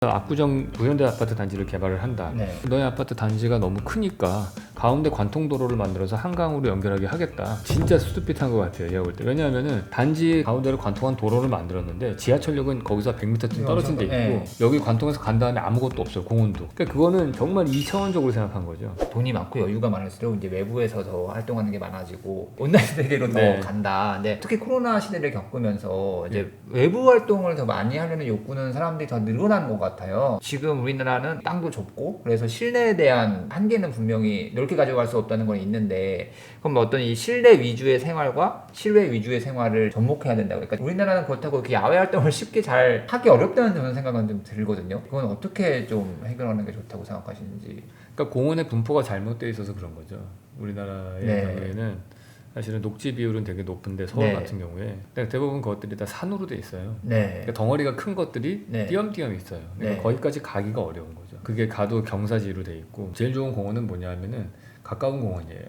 압구정 부현대 아파트 단지를 개발을 한다. 네. 너의 아파트 단지가 너무 크니까 가운데 관통도로를 만들어서 한강으로 연결하게 하겠다. 진짜 수두빛한 것 같아요, 제가 볼 때. 왜냐하면은 단지 가운데를 관통한 도로를 만들었는데 지하철역은 거기서 100m쯤 떨어진 데 있고, 네. 여기 관통해서 간 다음에 아무것도 없어요, 공원도. 그러니까 그거는 정말 2차원적으로 생각한 거죠. 돈이 많고 여유가 많을수록 이제 외부에서 더 활동하는 게 많아지고 온라인 세계로 네. 더 간다. 근데 특히 코로나 시대를 겪으면서 이제 외부 활동을 더 많이 하려는 욕구는 사람들이 더 늘어나는 것 같아요. 지금 우리나라는 땅도 좁고 그래서 실내에 대한 한계는 분명히 넓게 가져갈 수 없다는 건 있는데, 그럼 어떤 이 실내 위주의 생활과 실외 위주의 생활을 접목해야 된다고. 그러니까 우리나라는 그렇다고 이렇게 야외 활동을 쉽게 잘 하기 어렵다는 저는 생각은 좀 들거든요. 그건 어떻게 좀 해결하는 게 좋다고 생각하시는지. 그러니까 공원의 분포가 잘못되어 있어서 그런 거죠. 우리나라의 네. 경우에는 사실은 녹지 비율은 되게 높은데 서울 네. 같은 경우에 대부분 그것들이 다 산으로 돼 있어요. 네. 그러니까 덩어리가 큰 것들이 네. 띄엄띄엄 있어요. 그러니까 네. 거기까지 가기가 어려운 거죠. 그게 가도 경사지로 돼 있고, 제일 좋은 공원은 뭐냐면은 가까운 공원이에요.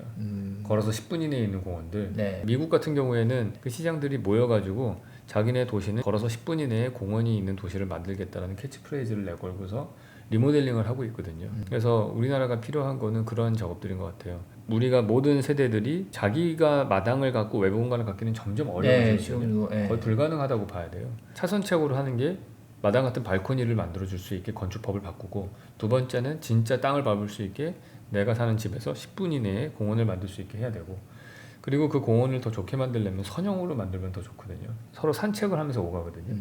걸어서 10분 이내에 있는 공원들. 네. 미국 같은 경우에는 그 시장들이 모여가지고 자기네 도시는 걸어서 10분 이내에 공원이 있는 도시를 만들겠다라는 캐치프레이즈를 내걸고서 리모델링을 하고 있거든요. 그래서 우리나라가 필요한 거는 그런 작업들인 것 같아요. 우리가 모든 세대들이 자기가 마당을 갖고 외부 공간을 갖기는 점점 어려워지거든요. 지금도, 거의 불가능하다고 봐야 돼요. 차선책으로 하는 게 마당 같은 발코니를 만들어 줄 수 있게 건축법을 바꾸고, 두 번째는 진짜 땅을 밟을 수 있게 내가 사는 집에서 10분 이내에 공원을 만들 수 있게 해야 되고, 그리고 그 공원을 더 좋게 만들려면 선형으로 만들면 더 좋거든요. 서로 산책을 하면서 오가거든요.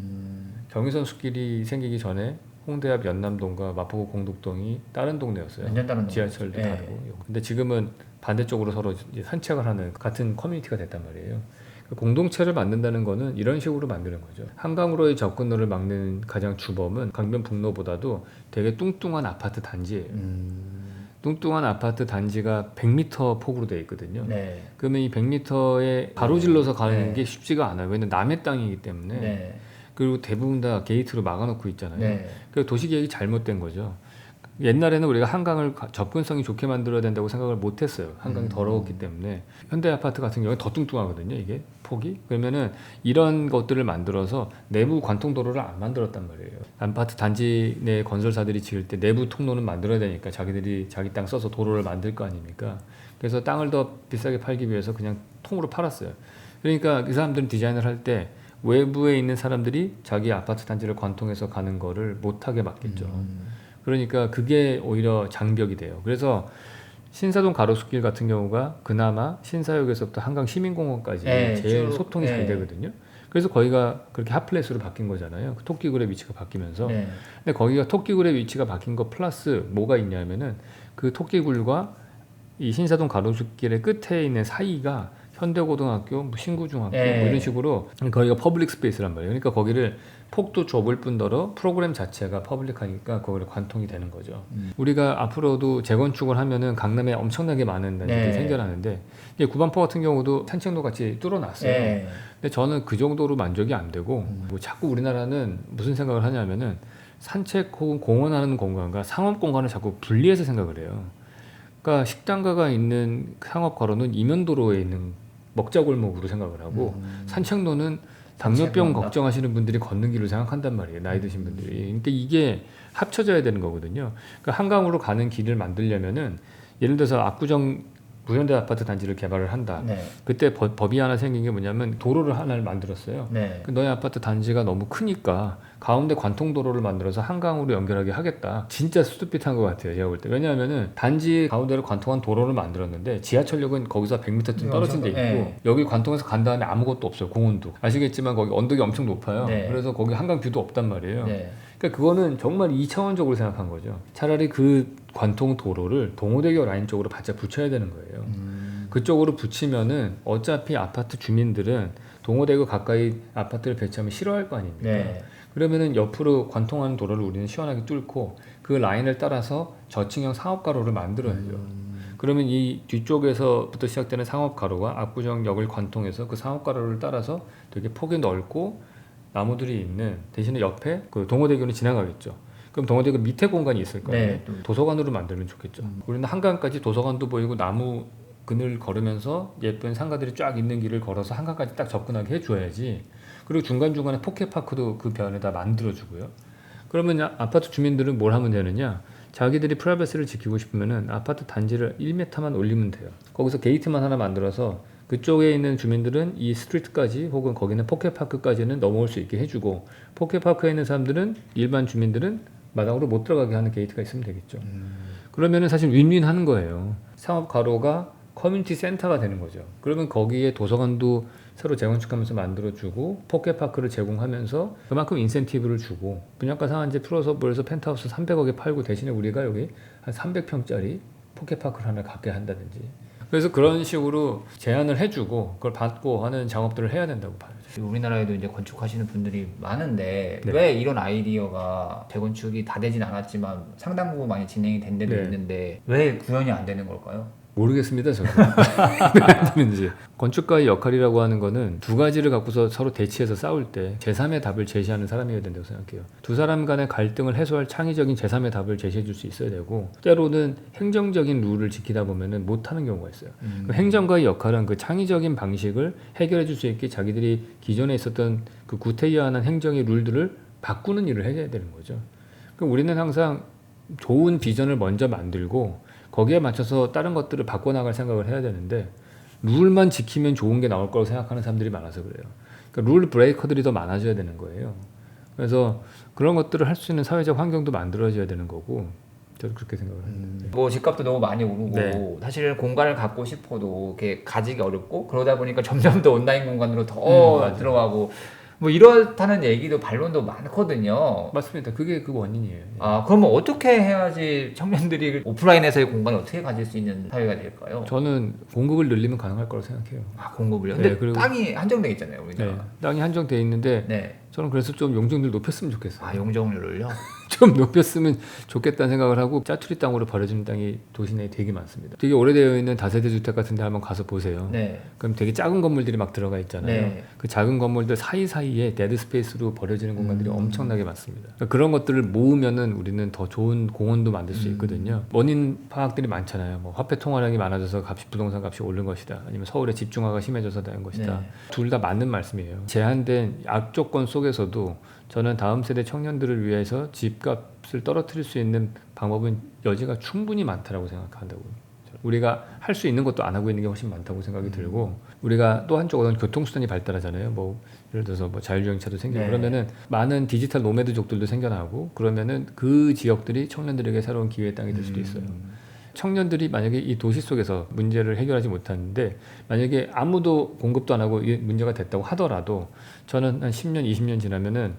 경의선 숲길이 생기기 전에 홍대 앞 연남동과 마포구 공덕동이 다른 동네였어요. 완전 다른 지하철도 동네였죠. 다르고. 근데 지금은 반대쪽으로 서로 이제 산책을 하는 같은 커뮤니티가 됐단 말이에요. 그 공동체를 만든다는 거는 이런 식으로 만드는 거죠. 한강으로의 접근로를 막는 가장 주범은 강변북로보다도 되게 뚱뚱한 아파트 단지예요. 뚱뚱한 아파트 단지가 100m 폭으로 되어 있거든요. 네. 그러면 이 100m에 가로질러서 가는 네. 게 쉽지가 않아요. 왜냐면 남의 땅이기 때문에. 네. 그리고 대부분 다 게이트로 막아놓고 있잖아요. 네. 그 도시계획이 잘못된 거죠. 옛날에는 우리가 한강을 접근성이 좋게 만들어야 된다고 생각을 못했어요. 한강이 더러웠기 때문에. 현대 아파트 같은 경우는 더 뚱뚱하거든요, 이게 폭이. 그러면은 이런 것들을 만들어서 내부 관통도로를 안 만들었단 말이에요. 아파트 단지 내 건설사들이 지을 때 내부 통로는 만들어야 되니까 자기들이 자기 땅 써서 도로를 만들 거 아닙니까? 그래서 땅을 더 비싸게 팔기 위해서 그냥 통으로 팔았어요. 그러니까 그 사람들은 디자인을 할 때 외부에 있는 사람들이 자기 아파트 단지를 관통해서 가는 거를 못하게 막겠죠. 그러니까 그게 오히려 장벽이 돼요. 그래서 신사동 가로수길 같은 경우가 그나마 신사역에서부터 한강 시민공원까지 네, 제일 쭉, 소통이 네. 잘 되거든요. 그래서 거기가 그렇게 핫플레이스로 바뀐 거잖아요. 그 토끼굴의 위치가 바뀌면서. 네. 근데 거기가 토끼굴의 위치가 바뀐 거 플러스 뭐가 있냐면은 그 토끼굴과 이 신사동 가로수길의 끝에 있는 사이가 현대고등학교, 뭐 신구중학교 네. 뭐 이런 식으로 거기가 퍼블릭 스페이스란 말이에요. 그러니까 거기를 폭도 좁을 뿐더러 프로그램 자체가 퍼블릭하니까 거기를 관통이 되는 거죠. 우리가 앞으로도 재건축을 하면은 강남에 엄청나게 많은 단지들이 네. 생겨나는데, 이제 구반포 같은 경우도 산책로 같이 뚫어놨어요. 네. 근데 저는 그 정도로 만족이 안 되고, 뭐 자꾸 우리나라는 무슨 생각을 하냐면은 산책 혹은 공원하는 공간과 상업 공간을 자꾸 분리해서 생각을 해요. 그러니까 식당가가 있는 상업가로는 이면도로에 있는 먹자골목으로 생각을 하고, 산책로는 당뇨병 산책로인가? 걱정하시는 분들이 걷는 길로 생각한단 말이에요. 나이 드신 분들이. 그러니까 이게 합쳐져야 되는 거거든요. 그러니까 한강으로 가는 길을 만들려면은, 예를 들어서 압구정 부현대 아파트 단지를 개발을 한다. 네. 그때 법이 하나 생긴 게 뭐냐면 도로를 하나를 만들었어요. 네. 그 너의 아파트 단지가 너무 크니까 가운데 관통도로를 만들어서 한강으로 연결하게 하겠다. 진짜 수두빛한 것 같아요, 제가 볼 때. 왜냐하면은 단지 가운데를 관통한 도로를 만들었는데 지하철역은 거기서 100m쯤 떨어진 데 있고, 네. 여기 관통해서 간 다음에 아무것도 없어요. 공원도. 아시겠지만 거기 언덕이 엄청 높아요. 네. 그래서 거기 한강 뷰도 없단 말이에요. 네. 그러니까 그거는 정말 2차원적으로 생각한 거죠. 차라리 그 관통 도로를 동호대교 라인 쪽으로 바짝 붙여야 되는 거예요. 그쪽으로 붙이면은 어차피 아파트 주민들은 동호대교 가까이 아파트를 배치하면 싫어할 거 아닙니까? 네. 그러면은 옆으로 관통하는 도로를 우리는 시원하게 뚫고 그 라인을 따라서 저층형 상업가로를 만들어야죠. 그러면 이 뒤쪽에서부터 시작되는 상업가로가 압구정역을 관통해서 그 상업가로를 따라서 되게 폭이 넓고 나무들이 있는, 대신에 옆에 그 동호대교는 지나가겠죠. 그럼 동호대교 밑에 공간이 있을 거예요. 네. 도서관으로 만들면 좋겠죠. 우리는 한강까지 도서관도 보이고 나무 그늘 걸으면서 예쁜 상가들이 쫙 있는 길을 걸어서 한강까지 딱 접근하게 해줘야지. 그리고 중간중간에 포켓파크도 그 변에다 만들어주고요. 그러면 아파트 주민들은 뭘 하면 되느냐? 자기들이 프라이버시를 지키고 싶으면은 아파트 단지를 1m만 올리면 돼요. 거기서 게이트만 하나 만들어서 그쪽에 있는 주민들은 이 스트리트까지 혹은 거기는 포켓파크까지는 넘어올 수 있게 해주고, 포켓파크에 있는 사람들은, 일반 주민들은 마당으로 못 들어가게 하는 게이트가 있으면 되겠죠. 그러면은 사실 윈윈 하는 거예요. 상업 가로가 커뮤니티 센터가 되는 거죠. 그러면 거기에 도서관도 새로 재건축하면서 만들어주고, 포켓파크를 제공하면서 그만큼 인센티브를 주고, 분양가 상한제 풀어서 그래서 펜트하우스 300억에 팔고 대신에 우리가 여기 한 300평짜리 포켓파크를 하나 갖게 한다든지. 그래서 그런 식으로 제안을 해주고 그걸 받고 하는 작업들을 해야 된다고 봐요. 우리나라에도 이제 건축하시는 분들이 많은데 네. 왜 이런 아이디어가 재건축이 다 되진 않았지만 상당 부분 많이 진행이 된 데도 네. 있는데 왜 구현이 안 되는 걸까요? 모르겠습니다, 저는. 왜 안 되는지. 건축가의 역할이라고 하는 거는 두 가지를 갖고서 서로 대치해서 싸울 때 제3의 답을 제시하는 사람이어야 된다고 생각해요. 두 사람 간의 갈등을 해소할 창의적인 제3의 답을 제시해 줄 수 있어야 되고, 때로는 행정적인 룰을 지키다 보면은 못하는 경우가 있어요. 그 행정가의 역할은 그 창의적인 방식을 해결해 줄 수 있게 자기들이 기존에 있었던 그 구태의연한 행정의 룰들을 바꾸는 일을 해야 되는 거죠. 그럼 우리는 항상 좋은 비전을 먼저 만들고 거기에 맞춰서 다른 것들을 바꿔나갈 생각을 해야 되는데, 룰만 지키면 좋은 게 나올 거라고 생각하는 사람들이 많아서 그래요. 그러니까 룰 브레이커들이 더 많아져야 되는 거예요. 그래서 그런 것들을 할 수 있는 사회적 환경도 만들어져야 되는 거고, 저도 그렇게 생각을 합니다. 뭐 집값도 너무 많이 오르고 네. 사실 공간을 갖고 싶어도 이렇게 가지기 어렵고 그러다 보니까 점점 더 온라인 공간으로 더 맞아요. 들어가고 뭐 이렇다는 얘기도 반론도 많거든요. 맞습니다. 그게 그 원인이에요. 아 그러면 어떻게 해야지 청년들이 오프라인에서의 공간을 어떻게 가질 수 있는 사회가 될까요? 저는 공급을 늘리면 가능할 거라고 생각해요. 아 공급을요? 네, 근데 그리고- 땅이 한정돼 있잖아요, 우리나라. 네. 땅이 한정돼 있는데 네. 저는 그래서 좀 용적률 높였으면 좋겠어요. 아 용적률을요? 좀 높였으면 좋겠다는 생각을 하고, 짜투리 땅으로 버려지는 땅이 도시 내에 되게 많습니다. 되게 오래되어 있는 다세대 주택 같은 데 한번 가서 보세요. 네. 그럼 되게 작은 건물들이 막 들어가 있잖아요. 네. 그 작은 건물들 사이사이에 데드 스페이스로 버려지는 공간들이 엄청나게 많습니다. 그러니까 그런 것들을 모으면은 우리는 더 좋은 공원도 만들 수 있거든요. 원인 파악들이 많잖아요. 뭐 화폐 통화량이 많아져서 부동산 값이 오른 것이다. 아니면 서울의 집중화가 심해져서 된 것이다. 네. 둘 다 맞는 말씀이에요. 제한된 악조건 속에서도 저는 다음 세대 청년들을 위해서 집값을 떨어뜨릴 수 있는 방법은 여지가 충분히 많다라고 생각한다고요. 우리가 할 수 있는 것도 안 하고 있는 게 훨씬 많다고 생각이 들고, 우리가 또 한쪽으로는 교통수단이 발달하잖아요. 뭐 예를 들어서 뭐 자율주행차도 생기고, 네. 그러면은 많은 디지털 노매드족들도 생겨나고, 그러면은 그 지역들이 청년들에게 새로운 기회의 땅이 될 수도 있어요. 청년들이 만약에 이 도시 속에서 문제를 해결하지 못하는데, 만약에 아무도 공급도 안 하고 이 문제가 됐다고 하더라도, 저는 한 10년, 20년 지나면은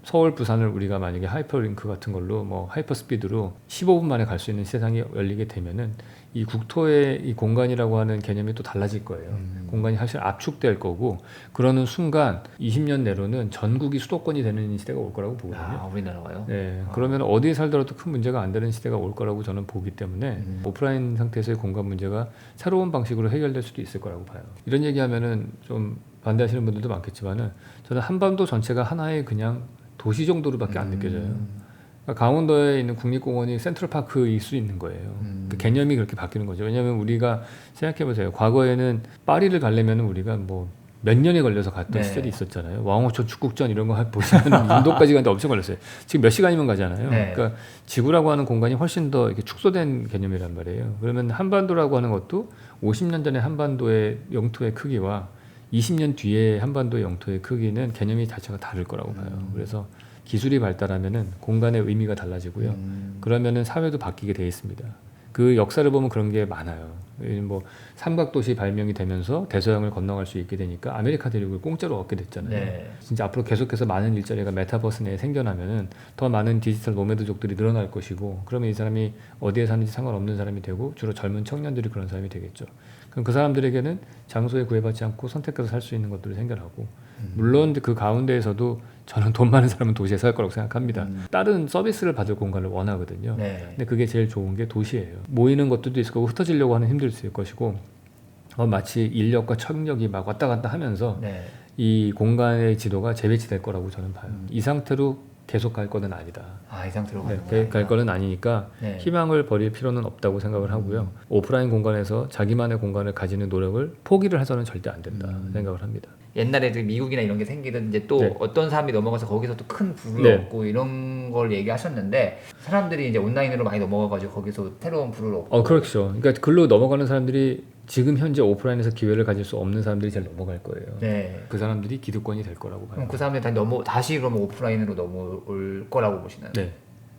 서울, 부산을 우리가 만약에 하이퍼링크 같은 걸로 뭐 하이퍼스피드로 15분 만에 갈 수 있는 세상이 열리게 되면은 이 국토의 이 공간이라고 하는 개념이 또 달라질 거예요. 공간이 사실 압축될 거고, 그러는 순간 20년 내로는 전국이 수도권이 되는 시대가 올 거라고 보거든요. 아 우리나라가요? 네, 그러면 어디에 살더라도 큰 문제가 안 되는 시대가 올 거라고 저는 보기 때문에 오프라인 상태에서의 공간 문제가 새로운 방식으로 해결될 수도 있을 거라고 봐요. 이런 얘기하면은 좀 반대하시는 분들도 많겠지만은, 저는 한반도 전체가 하나의 그냥 도시 정도로밖에 안 느껴져요. 그러니까 강원도에 있는 국립공원이 센트럴파크일 수 있는 거예요. 그 개념이 그렇게 바뀌는 거죠. 왜냐하면 우리가 생각해보세요. 과거에는 파리를 가려면 우리가 뭐 몇 년이 걸려서 갔던 네. 시절이 있었잖아요. 왕호초 축국전 이런 거 보시면 인도까지 가는데 엄청 걸렸어요. 지금 몇 시간이면 가잖아요. 네. 그러니까 지구라고 하는 공간이 훨씬 더 이렇게 축소된 개념이란 말이에요. 그러면 한반도라고 하는 것도 50년 전에 한반도의 영토의 크기와 20년 뒤에 한반도의 영토의 크기는 개념이 자체가 다를 거라고 봐요. 그래서 기술이 발달하면은 공간의 의미가 달라지고요. 그러면은 사회도 바뀌게 돼 있습니다. 그 역사를 보면 그런 게 많아요. 뭐 삼각도시 발명이 되면서 대서양을 건너갈 수 있게 되니까 아메리카 대륙을 공짜로 얻게 됐잖아요. 네. 진짜 앞으로 계속해서 많은 일자리가 메타버스 내에 생겨나면은 더 많은 디지털 노매드족들이 늘어날 것이고, 그러면 이 사람이 어디에 사는지 상관없는 사람이 되고, 주로 젊은 청년들이 그런 사람이 되겠죠. 그럼 그 사람들에게는 장소에 구애받지 않고 선택해서 살 수 있는 것들이 생겨나고, 물론 그 가운데에서도 저는 돈 많은 사람은 도시에 살 거라고 생각합니다. 다른 서비스를 받을 공간을 원하거든요. 네. 근데 그게 제일 좋은 게 도시예요. 모이는 것들도 있을 거고, 흩어지려고 하는 힘들 수 있을 것이고, 마치 인력과 청력이 막 왔다 갔다 하면서 네. 이 공간의 지도가 재배치될 거라고 저는 봐요. 이 상태로 계속 갈 거는 아니다. 아, 이 상태로 네, 가는 갈 거는 아니니까 네. 희망을 버릴 필요는 없다고 생각을 하고요. 오프라인 공간에서 자기만의 공간을 가지는 노력을 포기를 해서는 절대 안 된다 생각을 합니다. 옛날에 미국이나 이런 게 생기던 이제 또 네. 어떤 사람이 넘어가서 거기서 또 큰 부를 네. 얻고 이런 걸 얘기하셨는데 사람들이 이제 온라인으로 많이 넘어가가지고 거기서 새로운 부를 얻고 그렇죠. 그러니까 글로 넘어가는 사람들이 지금 현재 오프라인에서 기회를 가질 수 없는 사람들이 잘 넘어갈 거예요. 네. 그 사람들이 기득권이 될 거라고 봐요. 그럼 그 사람들이 다시 그러면 오프라인으로 넘어올 거라고 보시나요? 네.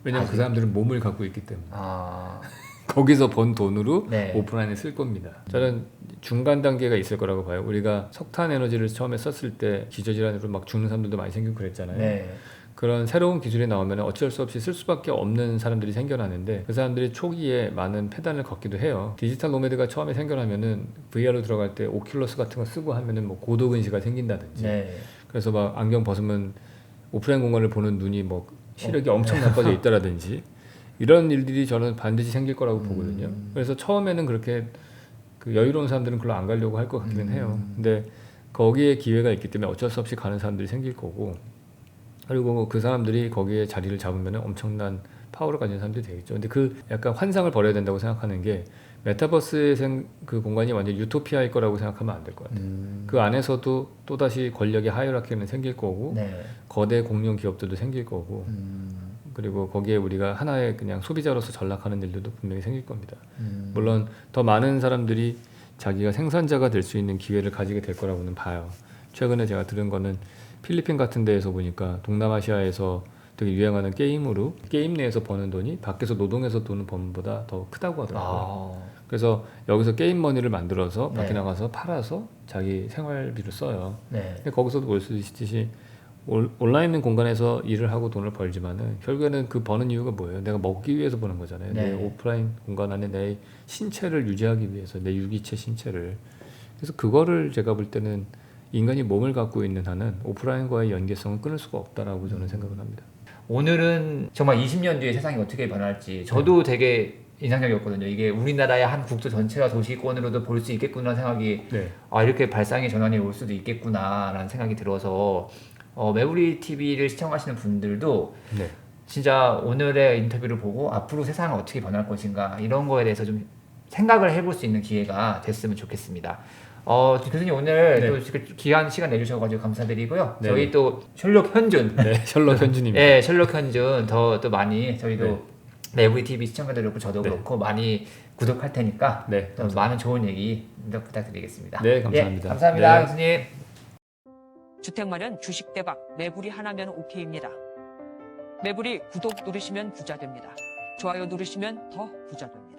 왜냐하면 그 사람들은 몸을 갖고 있기 때문에 아, 거기서 번 돈으로 네. 오프라인에 쓸 겁니다. 저는 중간 단계가 있을 거라고 봐요. 우리가 석탄 에너지를 처음에 썼을 때 기저질환으로 막 죽는 사람들도 많이 생기고 그랬잖아요. 네. 그런 새로운 기술이 나오면 어쩔 수 없이 쓸 수밖에 없는 사람들이 생겨나는데 그 사람들이 초기에 많은 폐단을 걷기도 해요. 디지털 노매드가 처음에 생겨나면은 VR로 들어갈 때 오큘러스 같은 거 쓰고 하면은 뭐 고도근시가 생긴다든지 네. 그래서 막 안경 벗으면 오프라인 공간을 보는 눈이 뭐 시력이 엄청 나빠져 있다라든지 이런 일들이 저는 반드시 생길 거라고 보거든요. 그래서 처음에는 그렇게 그 여유로운 사람들은 글로 안 가려고 할 것 같기는 해요. 근데 거기에 기회가 있기 때문에 어쩔 수 없이 가는 사람들이 생길 거고 그리고 그 사람들이 거기에 자리를 잡으면 엄청난 파워를 가진 사람들이 되겠죠. 근데 그 약간 환상을 버려야 된다고 생각하는 게 메타버스의 그 공간이 완전 유토피아일 거라고 생각하면 안 될 것 같아요. 그 안에서도 또다시 권력의 하이라키는 생길 거고 네. 거대 공룡 기업들도 생길 거고 그리고 거기에 우리가 하나의 그냥 소비자로서 전락하는 일들도 분명히 생길 겁니다. 물론 더 많은 사람들이 자기가 생산자가 될 수 있는 기회를 가지게 될 거라고는 봐요. 최근에 제가 들은 거는 필리핀 같은 데에서 보니까 동남아시아에서 되게 유행하는 게임으로 게임 내에서 버는 돈이 밖에서 노동해서 버는 돈보다 더 크다고 하더라고요. 아, 그래서 여기서 게임 머니를 만들어서 밖에 네. 나가서 팔아서 자기 생활비를 써요. 네. 근데 거기서도 볼 수 있듯이 온라인 공간에서 일을 하고 돈을 벌지만은 결국에는 그 버는 이유가 뭐예요? 내가 먹기 위해서 버는 거잖아요. 네. 내 오프라인 공간 안에 내 신체를 유지하기 위해서 내 유기체 신체를. 그래서 그거를 제가 볼 때는 인간이 몸을 갖고 있는 한은 오프라인과의 연계성은 끊을 수가 없다라고 저는 생각을 합니다. 오늘은 정말 20년 뒤에 세상이 어떻게 변할지 저도 되게 인상적이었거든요. 이게 우리나라의 한 국도 전체가 도시권으로도 볼 수 있겠구나 생각이 네. 이렇게 발상의 전환이 올 수도 있겠구나라는 생각이 들어서 매부리 TV를 시청하시는 분들도 네. 진짜 오늘의 인터뷰를 보고 앞으로 세상은 어떻게 변할 것인가 이런 거에 대해서 좀 생각을 해볼 수 있는 기회가 됐으면 좋겠습니다. 교수님 오늘 네. 또 이렇게 귀한 시간 내주셔가지고 감사드리고요. 네. 저희 또 셜록 현준, 네, 셜록 현준입니다. 네, 셜록 현준 또 많이 저희도 네. 매부리 TV 시청자들 그렇고 저도 네. 그렇고 많이 구독할 테니까 네, 또 많은 좋은 얘기 부탁드리겠습니다. 네, 감사합니다. 예, 감사합니다, 네. 교수님. 주택 마련 주식 대박 매부리 하나면 오케이입니다. 매부리 구독 누르시면 부자 됩니다. 좋아요 누르시면 더 부자 됩니다.